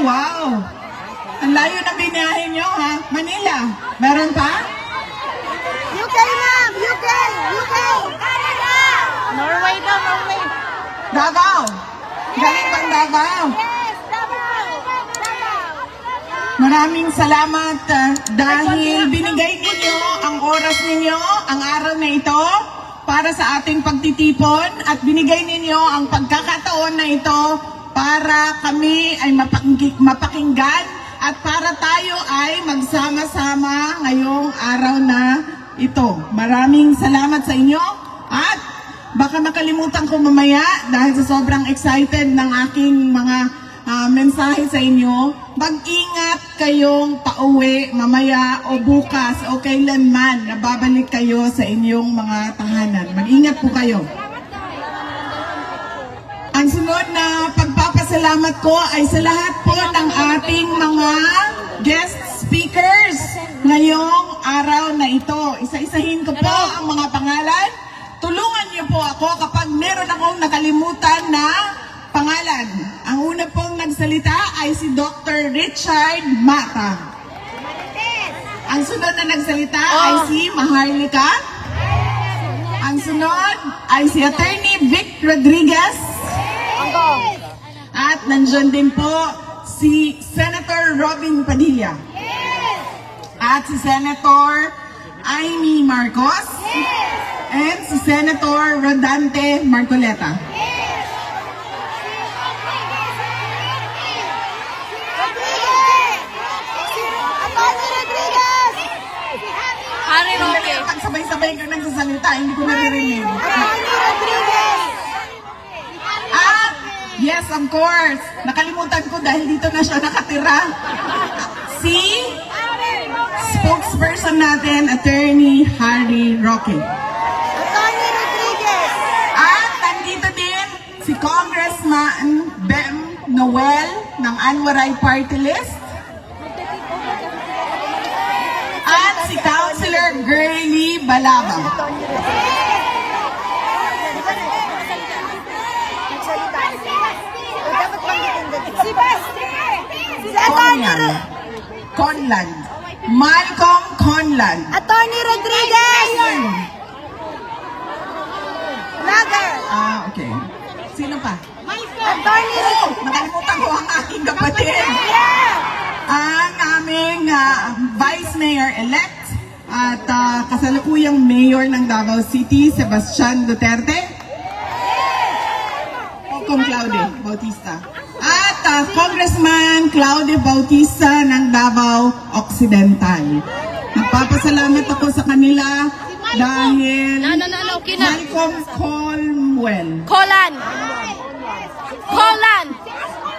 wow! Ang layo na binahin nyo, ha? Manila. Meron pa? UK, ma'am! UK! UK! Canada! Norway daw, Norway. Davao. Galing bang Davao? Yes, Davao! Davao! Maraming salamat dahil binigay ninyo ang oras ninyo, ang araw na ito para sa ating pagtitipon at binigay ninyo ang pagkakataon na ito para kami ay mapakinggan at para tayo ay magsama-sama ngayong araw na ito. Maraming salamat sa inyo at baka makalimutan ko mamaya dahil sa sobrang excited ng aking mga mensahe sa inyo. Mag-ingat kayong pauwi mamaya o bukas o kailanman na babalik kayo sa inyong mga tahanan. Mag-ingat po kayo. Ang sunod na pagpapasalamat ko ay sa lahat po ng ating mga guest speakers ngayong araw na ito. Isa-isahin ko po ang mga pangalan. Tulungan niyo po ako kapag meron akong nakalimutan na pangalan. Ang una pong nagsalita ay si Dr. Richard Mata. Ang sunod na nagsalita ay si Maharlika. Ang sunod ay si Attorney Vic Rodriguez. At nandiyan din po si Senator Robin Padilla. At si Senator Amy Marcos. And si Senator Rodante Marcoleta. Harry Roque. Pag sabay-sabay ka nagsasalita, hindi ko naririnig. At, yes, of course, nakalimutan ko dahil dito na siya nakatira. Si spokesperson natin, Attorney Harry Roque. At nandito din si Congressman Bem Noel ng Anwaray Party List. At si Councilor Girlie Balabang. Conland. Malcolm Conland. Attorney Rodriguez! Lager! Okay. Sino pa? Attorney Rodriguez! Nakalimutan ko ang aking kapatid. Ang aming Vice Mayor-elect at kasalukuyang Mayor ng Davao City, Sebastian Duterte. Kung Claude Bautista. At Congressman Claude Bautista ng Davao Occidental. Nagpapasalamat ako sa kanila dahil Malcolm Colwell. Colan! Colan!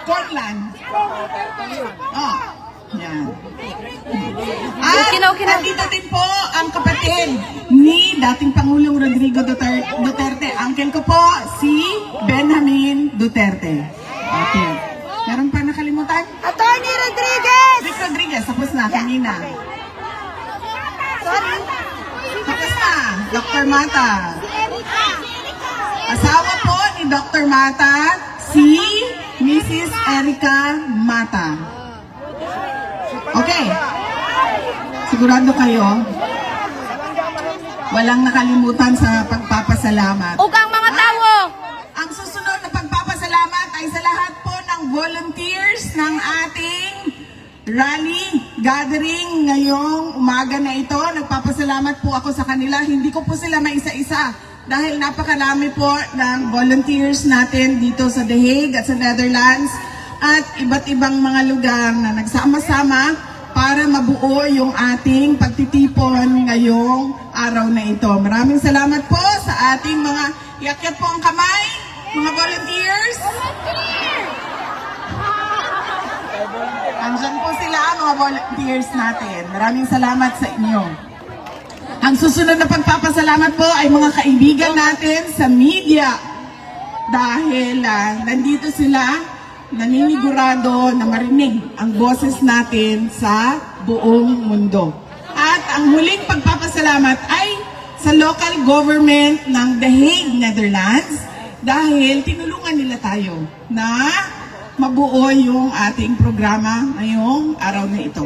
Cortland. Oh, yan. At nandito din po ang kapatid ni dating Pangulong Rodrigo Duterte. Uncle ko po, si Benjamin Duterte. Okay. Meron pa nakalimutan? Attorney Rodriguez! Vic Rodriguez, tapos na kanina. Sorry. Tapos na, Dr. Mata. Asawa po ni Dr. Mata, si Mrs. Erica Mata. Okay. Sigurado kayo, walang nakalimutan sa pagpapasalamat. Ugang mga tao! Ang susunod na pagpapasalamat ay sa lahat po ng volunteers ng ating rally gathering ngayong umaga na ito. Nagpapasalamat po ako sa kanila. Hindi ko po sila maisa-isa dahil napakarami po ng volunteers natin dito sa The Hague at sa Netherlands at iba't ibang mga lugar na nagsama-sama para mabuo yung ating pagtitipon ngayong araw na ito. Maraming salamat po sa ating mga iakyat po ang kamay, mga volunteers. Andyan po sila, mga volunteers natin. Maraming salamat sa inyo. Ang susunod na pagpapasalamat po ay mga kaibigan natin sa media. Dahil nandito sila, naninigurado na marinig ang boses natin sa buong mundo. At ang huling pagpapasalamat ay sa local government ng The Hague, Netherlands. Dahil tinulungan nila tayo na mabuo yung ating programa ngayong araw na ito.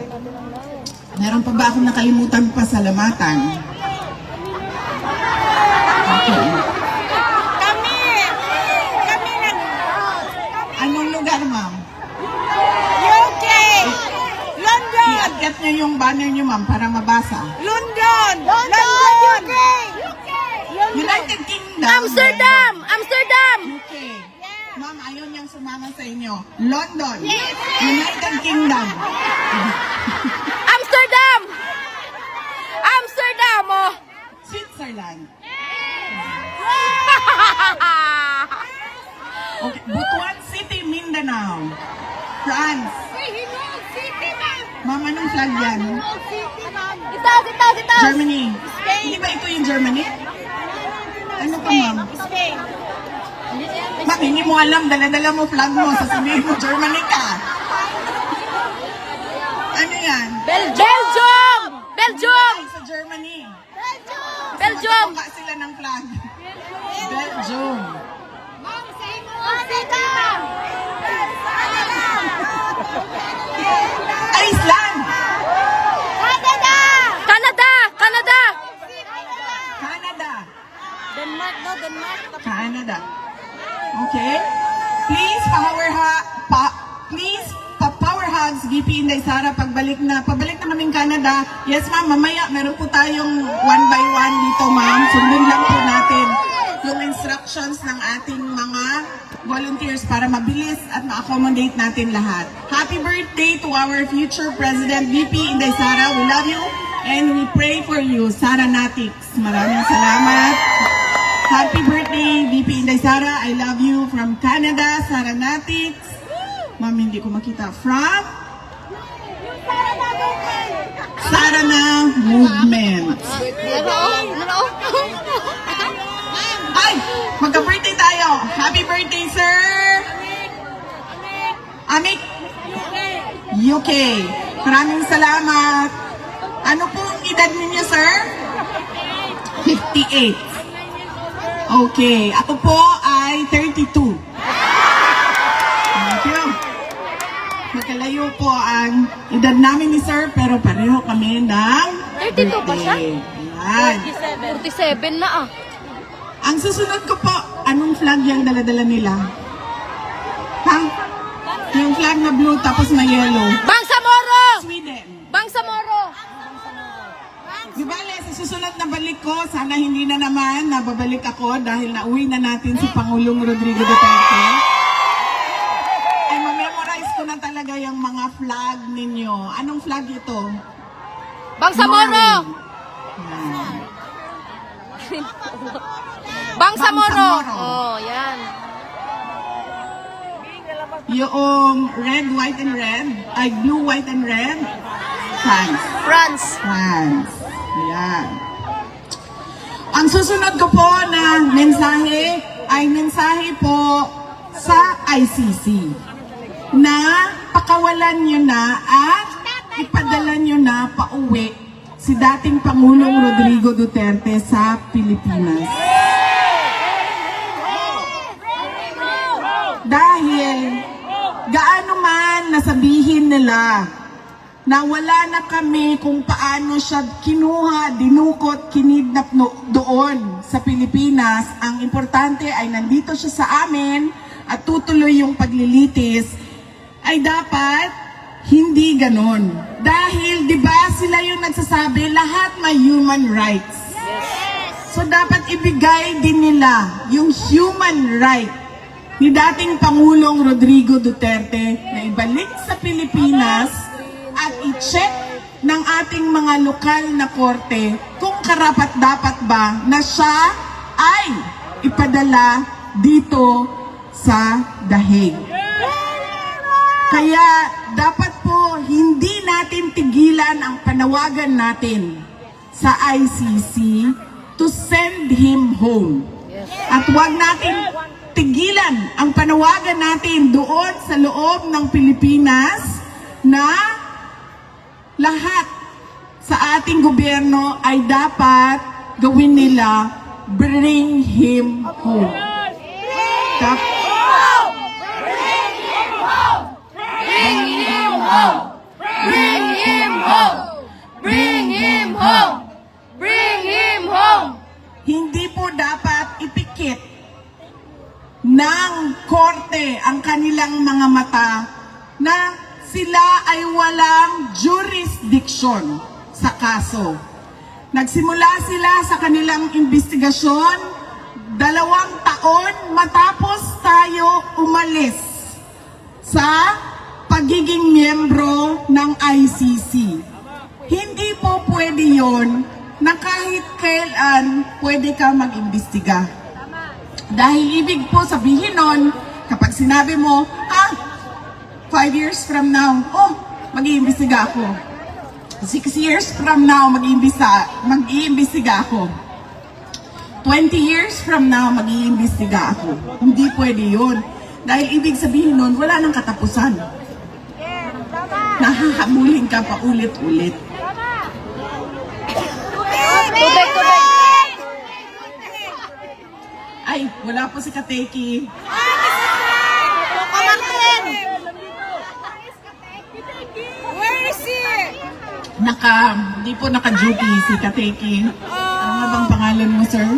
Meron pa ba akong nakalimutan pasalamatan? Okay. Kami Anong lugar, ma'am? UK! London! I-adgat niyo yung banner niyo, ma'am, para mabasa. London! UK! United Kingdom. Amsterdam! UK. Ma'am, ayaw niyang sumama sa inyo. London. United Kingdom. Amsterdam! Amsterdam! Oh! Switzerland. Okay. Butuan City, Mindanao. France. Ma'am, anong flag yan? Ito! Germany. Hindi ba ito yung Germany? Ano pa, ma'am? Spain! Ma'am, hindi mo alam, dala-dala mo flag mo, sasabihin mo, Germany ka. Ano yan? Belgium! Belgium! Ay, sa Germany. Belgium! Magpapaka sila ng flag. Belgium. Iceland. Canada! Canada. Denmark, no? Denmark. Canada. Okay? Please, power hugs, GP Inday Sara, pabalik na namin Canada. Yes, ma'am, mamaya, meron po tayong one by one dito, ma'am. Sundin lang po natin yung instructions ng ating mga volunteers para mabilis at ma-accommodate natin lahat. Happy birthday to our future President, VP Inday Sara. We love you and we pray for you, Sara Natix. Maraming salamat. Happy birthday, VP Inday Sara. I love you from Canada, Sara Natix. Ma'am, hindi ko makita. From Sarana Movement. Ay! Magka-birthday tayo. Happy birthday, sir! Amik! UK. Maraming salamat. Ano pong edad ninyo, sir? 58. Okay. Ako po ay 32. Thank you. Magkalayo po ang edad namin ni sir, pero pareho kami ng 32 pa siya? birthday. Ayan. 47 na ah. Ang susunod ko po, anong flag yung daladala nila? Ha? Yung flag na blue tapos na yellow. Bangsamoro! Sweden. Bangsamoro! Di bale, sa susunod na balik ko, sana hindi na naman nababalik ako dahil nauwi na natin si Pangulong Rodrigo Duterte. Ay, ma-memorize ko na talaga yung mga flag ninyo. Anong flag ito? Bangsamoro! Yan. Bangsamoro! Bangsamoro. Oh, yan. Yung red, white, and red, ay blue, white, and red, France. France. France. Ayan. Ang susunod ko po na mensahe ay mensahe po sa ICC na pakawalan nyo na at ipadala nyo na pauwi si dating Pangulong Rodrigo Duterte sa Pilipinas. Dahil gaano man nasabihin nila na wala na kami kung paano siya kinuha, dinukot, kinidnap doon sa Pilipinas, ang importante ay nandito siya sa amin at tutuloy yung paglilitis, ay dapat hindi ganon. Dahil, di ba, sila yung nagsasabi, lahat may human rights. So, dapat ibigay din nila yung human right ni dating Pangulong Rodrigo Duterte na ibalik sa Pilipinas at i-check ng ating mga lokal na korte kung karapat-dapat ba na siya ay ipadala dito sa The Hague. Kaya dapat po hindi natin tigilan ang panawagan natin sa ICC to send him home. At huwag natin tigilan ang panawagan natin doon sa loob ng Pilipinas na lahat sa ating gobyerno ay dapat gawin nila, bring him home. home! Bring him home! Bring him home! Bring him home! Hindi po dapat ipikit ng korte ang kanilang mga mata na sila ay walang jurisdiction sa kaso. Nagsimula sila sa kanilang investigasyon 2 taon matapos tayo umalis sa pagiging miyembro ng ICC. Hindi po pwede yon na kahit kailan pwede ka mag-imbestiga. Dahil ibig po sabihin nun, kapag sinabi mo, 5 years from now, mag-iimbestiga ako. 6 years from now, mag-iimbestiga ako. 20 years from now, mag-iimbestiga ako. Hindi pwede yun. Dahil ibig sabihin nun, wala nang katapusan. Nahahamulin ka pa ulit-ulit. Tubig, tubig! Ay, wala po si Kateki. Where is he? Hindi po naka-duty si Kateki. Ano nga bang pangalan mo, sir?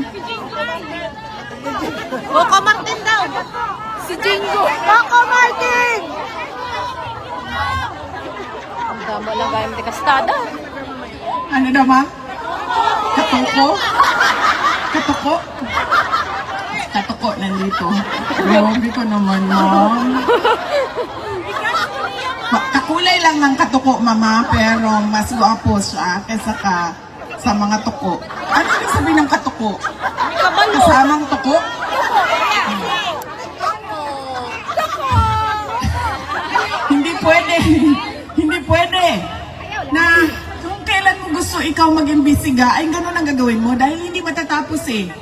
Coco Martin daw. Si Jingo! Coco Martin! Ang dama lang gayong di kastada. Ano daw, ma? Katuko? Katuko? Katuko nandito. Grabe ko naman, ma'am. Kakulay lang ng katuko, mama, pero mas guwapo siya kaysa sa mga tuko. Ano yung sabi ng katuko? Kasamang tuko? Hindi pwede. Hindi pwede. Na kung kailan mo gusto ikaw mag-imbestiga, ay ganun ang gagawin mo dahil hindi matatapos eh.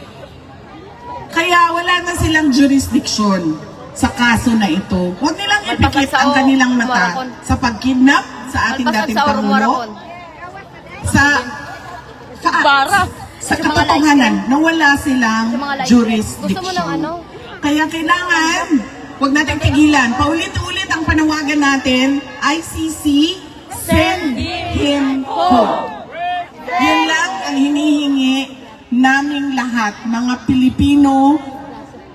Kaya wala na silang jurisdiction sa kaso na ito. Huwag nilang ipikit ang kanilang mata sa pagkidnap sa ating dating Pangulo. Sa katotohanan na wala silang jurisdiction. Kaya kailangan, huwag natin tigilan. Paulit-ulit ang panawagan natin, ICC, send him home. Yun lang ang hinihingi naming lahat, mga Pilipino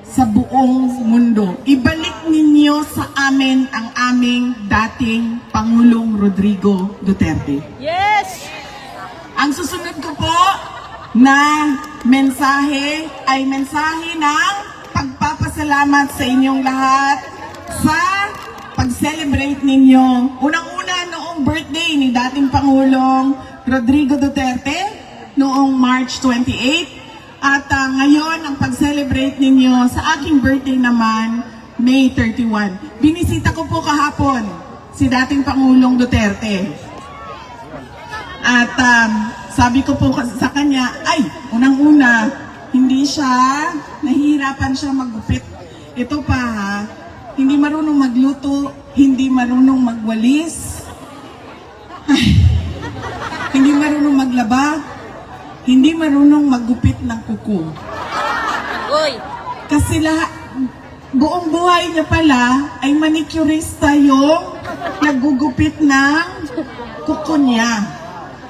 sa buong mundo. Ibalik ninyo sa amin ang aming dating Pangulong Rodrigo Duterte. Yes! Ang susunod ko po na mensahe ay mensahe ng pagpapasalamat sa inyong lahat sa pag-celebrate ninyo. Unang-una noong birthday ni dating Pangulong Rodrigo Duterte noong March 28. At ngayon ang pag-celebrate ninyo sa aking birthday naman, May 31. Binisita ko po kahapon si dating Pangulong Duterte. At sabi ko po sa kanya, ay, unang-una, hindi siya, nahihirapan siya maggupit. Ito pa ha, hindi marunong magluto, hindi marunong magwalis, ay, hindi marunong maglaba, hindi marunong maggupit ng kuko. Uy! Kasi buong buhay niya pala ay manicurista yung naggugupit ng kuko niya.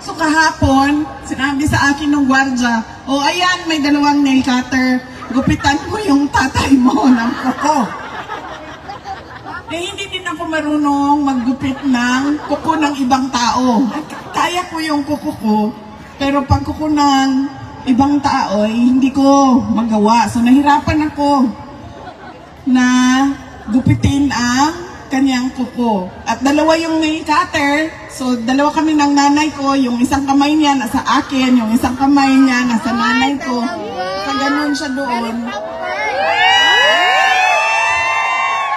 So kahapon, sinabi sa akin ng gwardya, ayan, may 2 nail cutter, gupitan mo yung tatay mo ng kuko. Hindi din ako marunong maggupit ng kuko ng ibang tao. Kaya ko yung kuko ko, pero pag kuko ng ibang tao, hindi ko magawa. So nahirapan ako na gupitin ang kanyang kuko. At 2 yung nail cutter. So 2 kami ng nanay ko. Yung isang kamay niya nasa akin, yung isang kamay niya nasa nanay ko. Kaganon siya doon.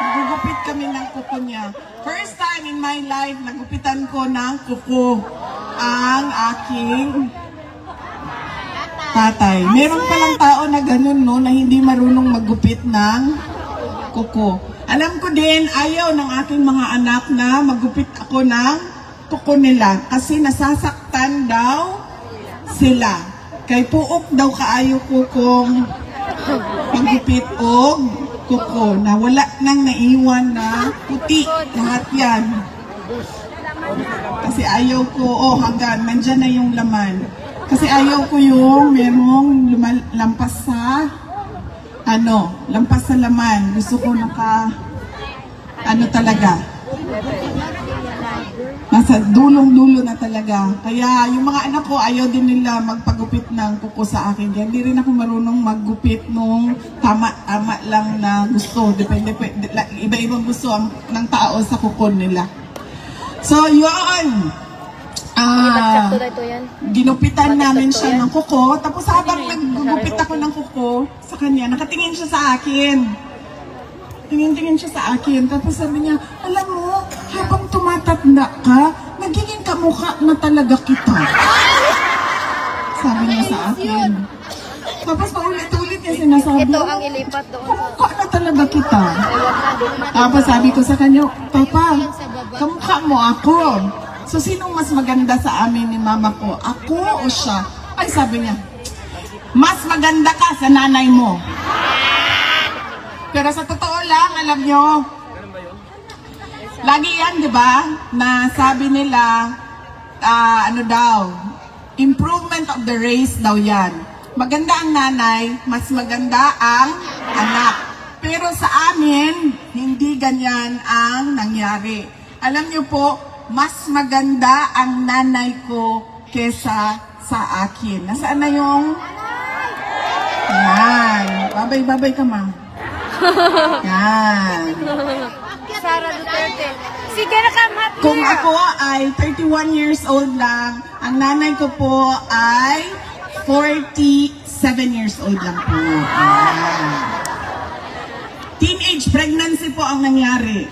Nagugupit kami ng kuko niya. First time in my life, nagupitan ko ng kuko ang aking tatay. Meron palang tao na ganun, no, na hindi marunong maggupit ng kuko. Alam ko din, ayaw ng aking mga anak na maggupit ako ng kuko nila kasi nasasaktan daw sila. Kay puok daw kaayo ko kung maggupit o kuko na wala nang naiwan na puti lahat yan. Kasi ayaw ko, hanggang, nandyan na yung laman. Kasi ayaw ko yung merong lampas sa, lampas sa laman. Gusto ko talaga. Nasa dulong-dulo na talaga. Kaya yung mga anak ko, ayaw din nila magpagupit ng kuko sa akin. Kaya hindi rin ako marunong maggupit nung tama-tama lang na gusto. Depende, iba-ibang gusto ng tao sa kuko nila. So, yun. Ginupitan namin siya ng kuko. Tapos habang naggugupit ako ng kuko sa kanya, nakatingin siya sa akin. Tingin-tingin siya sa akin. Tapos sabi niya, alam mo, habang tumatanda ka, nagiging kamukha na talaga kita. Sabi niya sa akin. Tapos paulit-ulit niya sinasabi, Ito ang ilipat doon sa... kamukha na talaga kita. Tapos sabi ko sa kanya, Papa, kamukha mo ako. So, sinong mas maganda sa amin ni mama ko? Ako o siya? Ay, sabi niya, mas maganda ka sa nanay mo. Pero sa totoo lang, alam nyo, lagi yan, di ba, na sabi nila, improvement of the race daw yan. Maganda ang nanay, mas maganda ang anak. Pero sa amin, hindi ganyan ang nangyari. Alam nyo po, mas maganda ang nanay ko kesa sa akin. Nasaan na yung... Yan. Babay-babay ka, ma'am. Yan. Sara Duterte. Sige na ka, Matt. Kung ako ay 31 years old lang, ang nanay ko po ay 47 years old lang po. Yan. Teenage pregnancy po ang nangyari.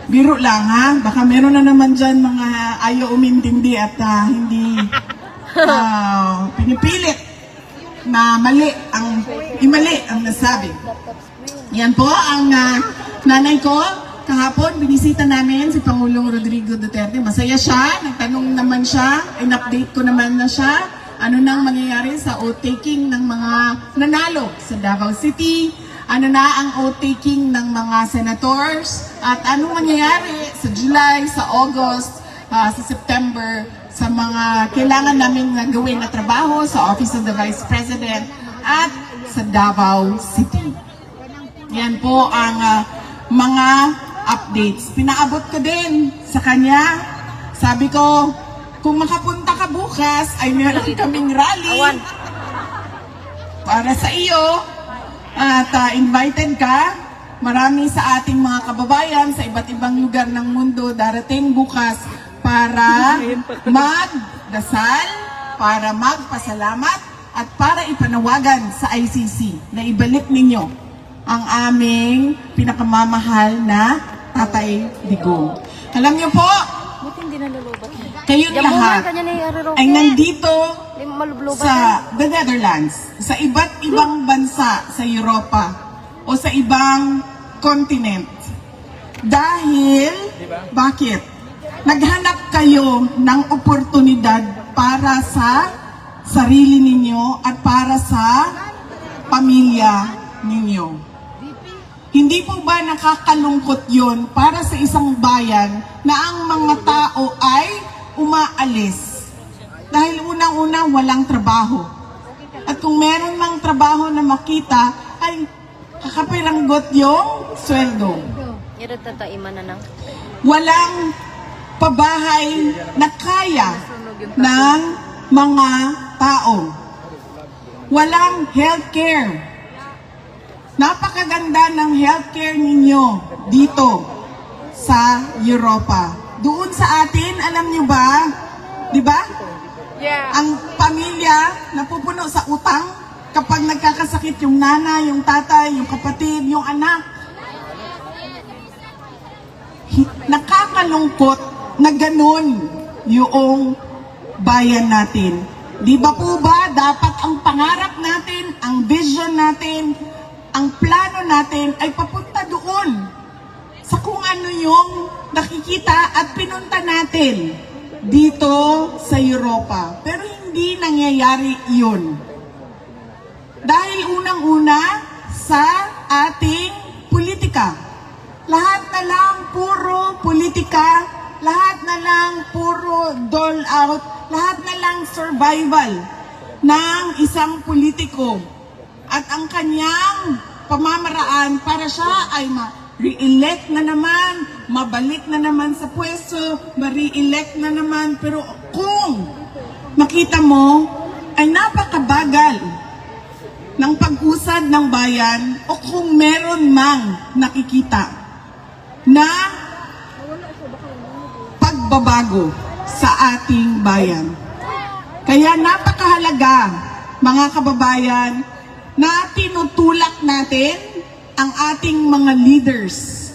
Biro lang ha, baka meron na naman dyan mga ayaw umintindi at hindi pinipilit na mali ang nasabi. Yan po ang nanay ko. Kahapon, binisita namin si Pangulong Rodrigo Duterte. Masaya siya, nagtanong naman siya, in-update ko naman na siya. Ano nang mangyayari sa oath-taking ng mga nanalo sa Davao City, ano na ang oath-taking ng mga senators, at anong mangyayari sa July, sa August, sa September, sa mga kailangan namin gawin na trabaho sa Office of the Vice President at sa Davao City. Yan po ang mga updates. Pinaabot ko din sa kanya. Sabi ko, kung makapunta ka bukas, ay meron kaming rally para sa iyo. At invited ka. Marami sa ating mga kababayan sa iba't ibang lugar ng mundo darating bukas para magdasal, para magpasalamat, at para ipanawagan sa ICC na ibalik ninyo ang aming pinakamamahal na Tatay Digong. Alam niyo po, kayong lahat ay nandito sa the Netherlands, sa iba't ibang bansa sa Europa o sa ibang continent. Dahil, bakit? Naghanap kayo ng oportunidad para sa sarili ninyo at para sa pamilya ninyo. Hindi po ba nakakalungkot yon para sa isang bayan na ang mga tao ay umaalis? Dahil unang-una walang trabaho. At kung meron mang trabaho na makita, ay kakapiranggot yung sweldo. Walang pabahay na kaya ng mga tao. Walang healthcare. Napakaganda ng healthcare ninyo dito sa Europa. Doon sa atin, alam nyo ba? Di ba? Yeah. Ang pamilya napupuno sa utang kapag nagkakasakit yung nanay, yung tatay, yung kapatid, yung anak. Nakakalungkot na ganun yung bayan natin. Di ba po ba dapat ang pangarap natin, ang vision natin, ang plano natin ay papunta doon sa kung ano yung nakikita at pinunta natin dito sa Europa. Pero hindi nangyayari yun. Dahil unang-una sa ating politika. lahat na lang puro politika, lahat na lang puro dole out, lahat na lang survival ng isang politiko. At ang kanyang pamamaraan para siya ay ma-re-elect na naman, mabalik na naman sa pwesto, ma-re-elect na naman. Pero kung makita mo ay napakabagal ng pag-usad ng bayan o kung meron mang nakikita na pagbabago sa ating bayan. Kaya napakahalaga, mga kababayan, na tinutulak natin ang ating mga leaders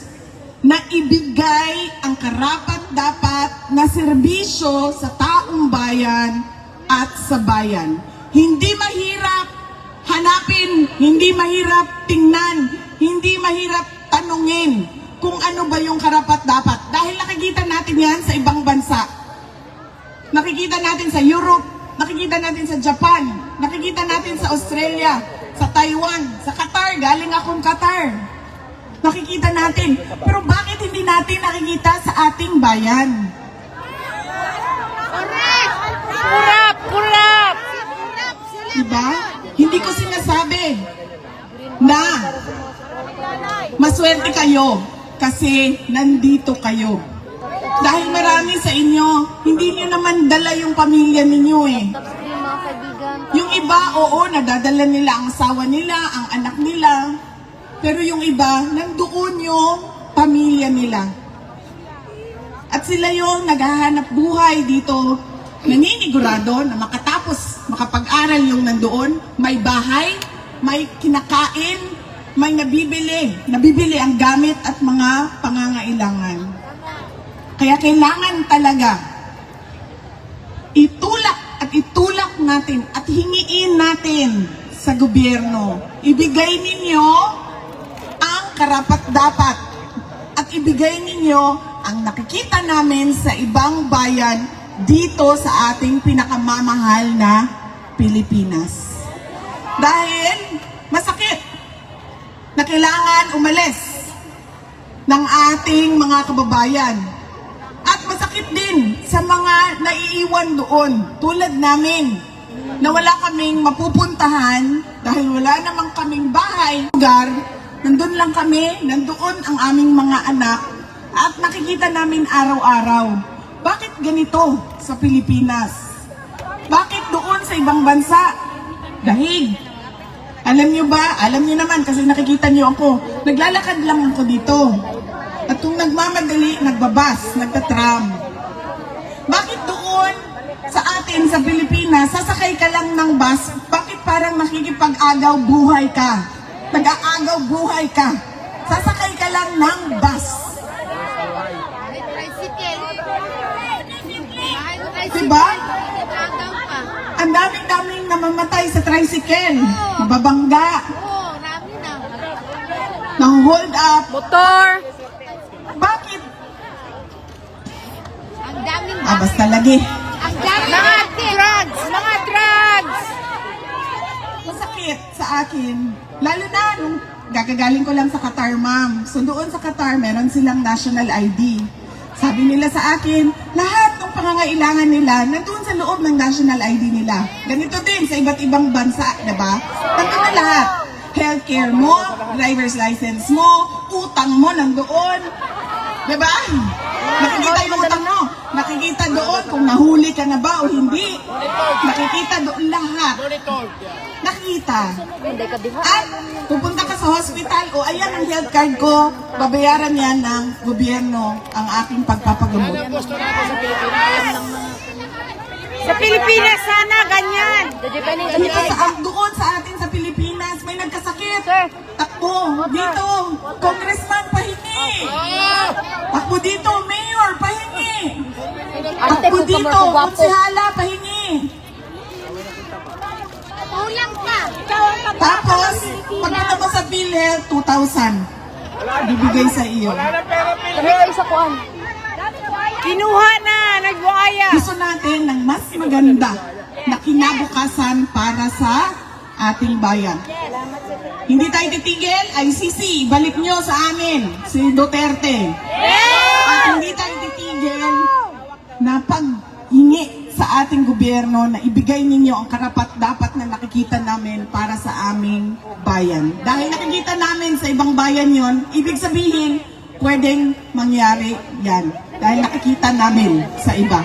na ibigay ang karapat-dapat na serbisyo sa taong bayan at sa bayan. Hindi mahirap hanapin, hindi mahirap tingnan, hindi mahirap tanungin kung ano ba yung karapat-dapat. Dahil nakikita natin yan sa ibang bansa. Nakikita natin sa Europe, nakikita natin sa Japan, nakikita natin sa Australia, sa Taiwan, sa Qatar. Galing akong Qatar. Nakikita natin. Pero bakit hindi natin nakikita sa ating bayan? Kurap! Diba? Hindi ko sinasabi na maswerte kayo kasi nandito kayo. Dahil marami sa inyo, hindi nyo naman dala yung pamilya ninyo eh. Yung iba, oo, nadadala nila ang asawa nila, ang anak nila. Pero yung iba, nandoon yung pamilya nila. At sila yung naghahanap buhay dito, naninigurado na makatapos, makapag-aral yung nandoon, may bahay, may kinakain, may nabibili ang gamit at mga pangangailangan. Kaya kailangan talaga itulak natin at hingiin natin sa gobyerno. Ibigay ninyo ang karapat-dapat at ibigay ninyo ang nakikita namin sa ibang bayan dito sa ating pinakamamahal na Pilipinas. Dahil masakit na kailangan umalis ng ating mga kababayan. At masakit din sa mga naiiwan doon, tulad namin, na wala kaming mapupuntahan dahil wala namang kaming bahay, lugar, nandun lang kami, nandoon ang aming mga anak, at nakikita namin araw-araw. Bakit ganito sa Pilipinas? Bakit doon sa ibang bansa? Dahil, alam nyo ba, alam nyo naman kasi nakikita nyo ako, naglalakad lang ako dito. At kung nagmamadali, nagbabas, nagtatram. Bakit doon sa atin, sa Pilipinas, sasakay ka lang ng bus, bakit parang nakikipag-agaw buhay ka? Nag-aagaw buhay ka. Sasakay ka lang ng bus. Diba? Ang daming-daming namamatay sa tricycle. Babangga. Nang-hold up. Motor! Bakit? Ang daming Basta lagi. Ang daming Mga drugs! Masakit sa akin. Lalo na nung gagagaling ko lang sa Qatar, ma'am. So doon sa Qatar, meron silang national ID. Sabi nila sa akin, lahat ng pangangailangan nila nandun sa loob ng national ID nila. Ganito din sa iba't ibang bansa, diba? Nandun na lahat. Healthcare mo, driver's license mo, utang mo nandoon. Diba? Nakikita yung utang mo. Nakikita doon kung nahuli ka na ba o hindi. Nakikita doon lahat. Nakita. At pupunta ka sa hospital, o ayan ang health card ko, babayaran yan ng gobyerno ang aking pagpapagamot. Sa Pilipinas sana, ganyan! Dito doon sa atin sa Pilipinas, may nagkasakit. Takbo, dito, congressman pahingi. Takbo dito, mayor pahingi. Takbo dito, konsehala pahingi. Kulang pa. Tapos, pagkita mo sa PhilHealth, 2,000. Bibigay sa iyo. Kinuha na! Nagbuaya! Gusto natin ng mas maganda na kinabukasan para sa ating bayan. Hindi tayo titigil, ICC, balik nyo sa amin, si Duterte. At hindi tayo titigil na paghingi sa ating gobyerno na ibigay ninyo ang karapat-dapat na nakikita namin para sa aming bayan. Dahil nakikita namin sa ibang bayan yon, ibig sabihin, pwedeng mangyari yan. Dahil nakikita namin sa iba.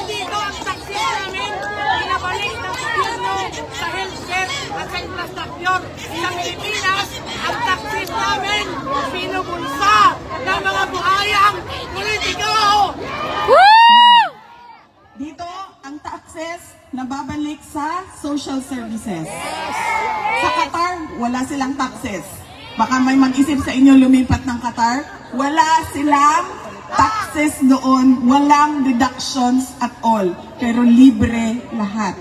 Dito ang taxi namin, pinabalik ng gobyerno sa healthcare at sa infrastructure. Sa Pilipinas, ang taxi namin, pinubulsa ng mga buhayang politiko. Dito, ang taxes nababalik sa social services. Sa Qatar, wala silang taxes. Baka may mag-isip sa inyo lumipat ng Qatar. Wala silang taxes doon. Walang deductions at all. Pero libre lahat.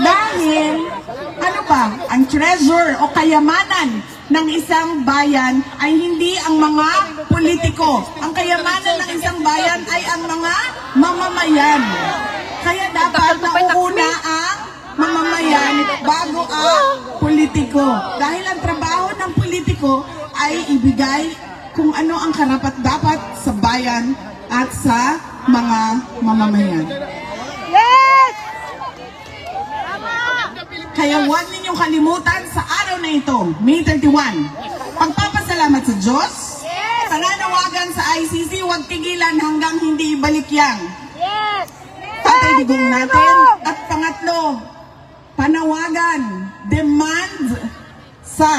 Dahil, ano ba, ang treasure o kayamanan ng isang bayan ay hindi ang mga politiko. Ang kayamanan ng isang bayan ay ang mga mamamayan. Kaya dapat nauuna ang mamamayan bago ang politiko. Dahil ang trabaho ng politiko ay ibigay kung ano ang karapat-dapat sa bayan at sa mga mamamayan. Kaya huwag ninyong kalimutan sa araw na ito, May 31, pagpapasalamat sa Diyos, pananawagan sa ICC, huwag tigilan hanggang hindi ibalik yan. Tatay digong natin. At pangatlo, panawagan, demand sa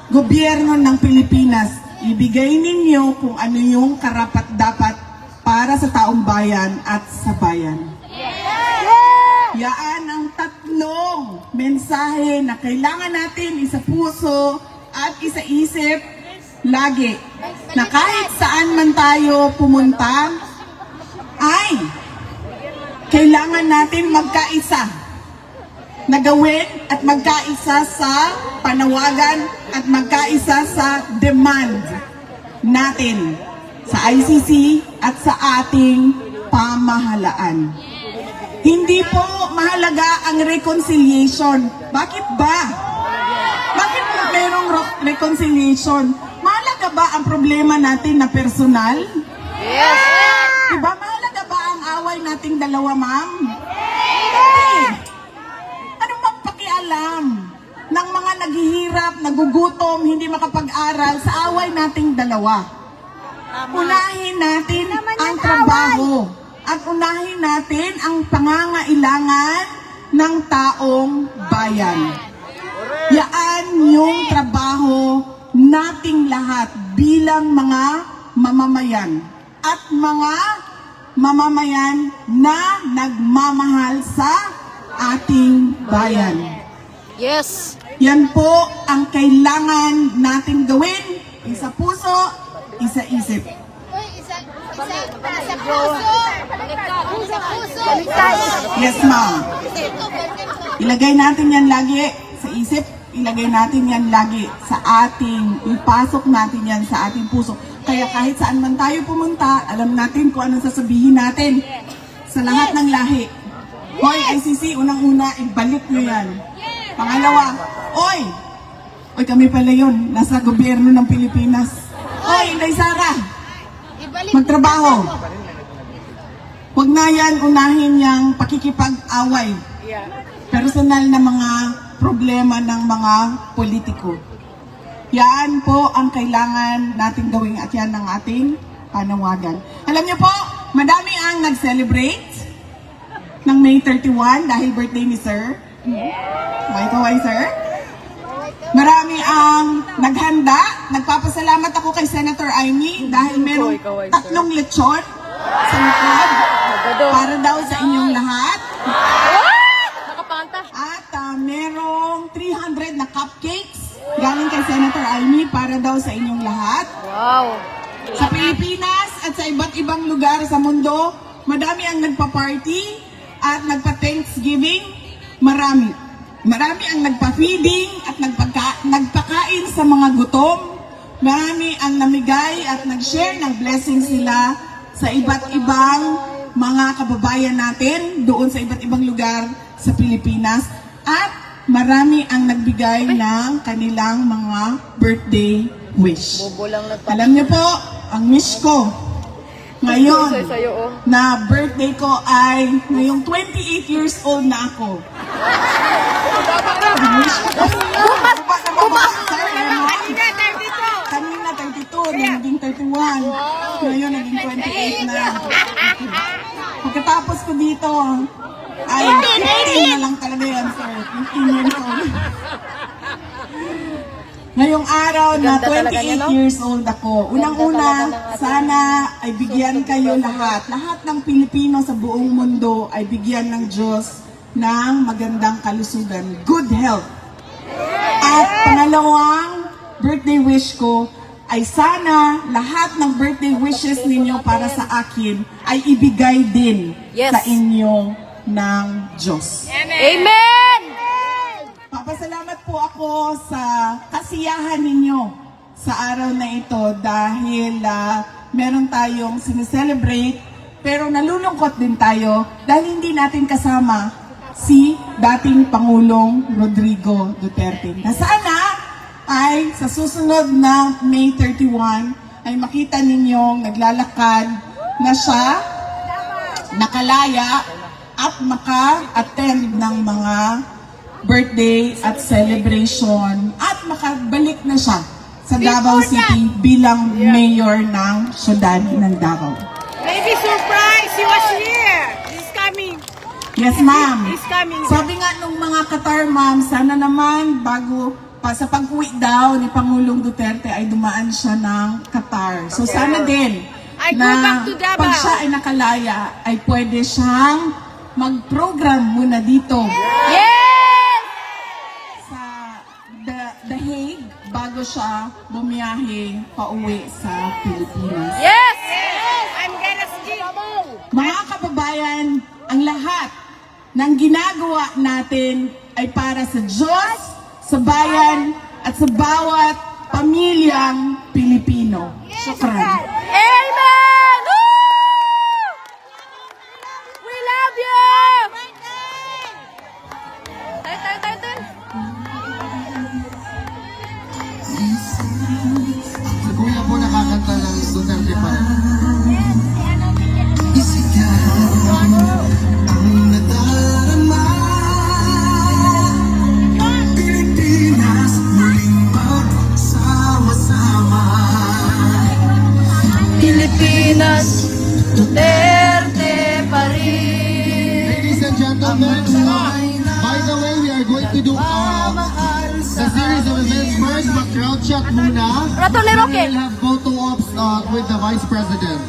gobyerno ng Pilipinas. Ibigay ninyo kung ano yung karapat-dapat para sa taong bayan at sa bayan. Yaan ang tatlong mensahe na kailangan natin isa puso at isa isip lagi. Na kahit saan man tayo pumunta, ay kailangan natin magkaisa. Na gawin at magkaisa sa panawagan at magkaisa sa demand natin sa ICC at sa ating pamahalaan. Hindi po mahalaga ang reconciliation. Bakit ba? Bakit po merong reconciliation? Mahalaga ba ang problema natin na personal? Yes! Diba? Mahalaga ba ang away nating dalawa, ma'am? Hindi. Anong magpakialam ng mga naghihirap, nagugutom, hindi makapag-aral sa away nating dalawa? Unahin natin ang trabaho. At unahin natin ang pangangailangan ng taong bayan. Yaan yung trabaho nating lahat bilang mga mamamayan at mga mamamayan na nagmamahal sa ating bayan. Yes! Yan po ang kailangan natin gawin. Isa puso, isa isip. Isa puso. Isa puso. Yes, ma'am. Ilagay natin yan lagi sa isip, ilagay natin yan lagi sa ating, ipasok natin yan sa ating puso. Kaya kahit saan man tayo pumunta, alam natin kung anong sasabihin natin sa lahat ng lahi. Hoy, ICC, unang-una, ibalik nyo yan. Pangalawa, oy, kami pala yun, nasa gobyerno ng Pilipinas. Oy, Inday Sara, magtrabaho. Huwag na yan unahin yung pakikipag-away. Personal na mga problema ng mga politiko. Yan po ang kailangan natin gawin at yan ang ating panawagan. Alam niyo po, madami ang nag-celebrate ng May 31 dahil birthday ni Sir. May kaway, Sir? Marami ang naghanda. Nagpapasalamat ako kay Senator Amy dahil merong 3 lechon sa likod para daw sa inyong lahat. Nakapanta! At merong 300 na cupcakes galing kay Senator Amy para daw sa inyong lahat. Wow! Sa Pilipinas at sa iba't ibang lugar sa mundo, madami ang nagpa-party at nagpa-Thanksgiving. Marami ang nagpa-feeding at nagpakain sa mga gutom. Marami ang namigay at nag-share ng blessings sila sa iba't ibang mga kababayan natin doon sa iba't ibang lugar sa Pilipinas at marami ang nagbigay ng kanilang mga birthday wish. Alam niyo po, ang wish ko ngayon na birthday ko ay ngayong 28 years old na ako. Ang wish ko. Kanina 32, naging 31. Ngayon naging 28 na. Pagkatapos ko dito, ay 15 na lang talaga yan, sir. 15 years old. Ngayong araw na 28 years old ako, unang-una, sana ay bigyan kayo lahat. Lahat ng Pilipino sa buong mundo ay bigyan ng Diyos ng magandang kalusugan, good health. At pangalawang birthday wish ko ay sana lahat ng birthday wishes ninyo para sa akin ay ibigay din sa inyo ng Diyos. Amen! Papasalamat po ako sa kasiyahan ninyo sa araw na ito dahil meron tayong sineselebrate pero nalulungkot din tayo dahil hindi natin kasama si dating Pangulong Rodrigo Duterte. Na sana ay sa susunod na May 31 ay makita ninyong naglalakad na siya, nakalaya at maka-attend ng mga birthday at celebration at makabalik na siya sa Davao City bilang mayor ng syudad ng Davao. Maybe surprise, he was here. He's coming. Yes, ma'am. He's coming. Sabi nga nung mga Qatar, ma'am, sana naman bago pa sa pag-uwi daw ni Pangulong Duterte ay dumaan siya ng Qatar. So sana din I go back to Davao. pag siya ay nakalaya ay pwede siyang mag-program muna dito Yes! sa The Hague bago siya bumiyahe pauwi sa Pilipinas. Yes! I'm gonna ski. Mga kababayan, ang lahat ng ginagawa natin ay para sa Diyos, sa bayan, at sa bawat pamilyang Pilipino. Shukran. Amen! Woo! We love you! Tay. Si Kuya po nakakanta ng Duterte pa. Pilipinas, Duterte pa rin. Ladies and gentlemen, by the way, we are going to do the series of events first, but crowd shot muna. Rato ni Roque. We'll have photo ops with the Vice President.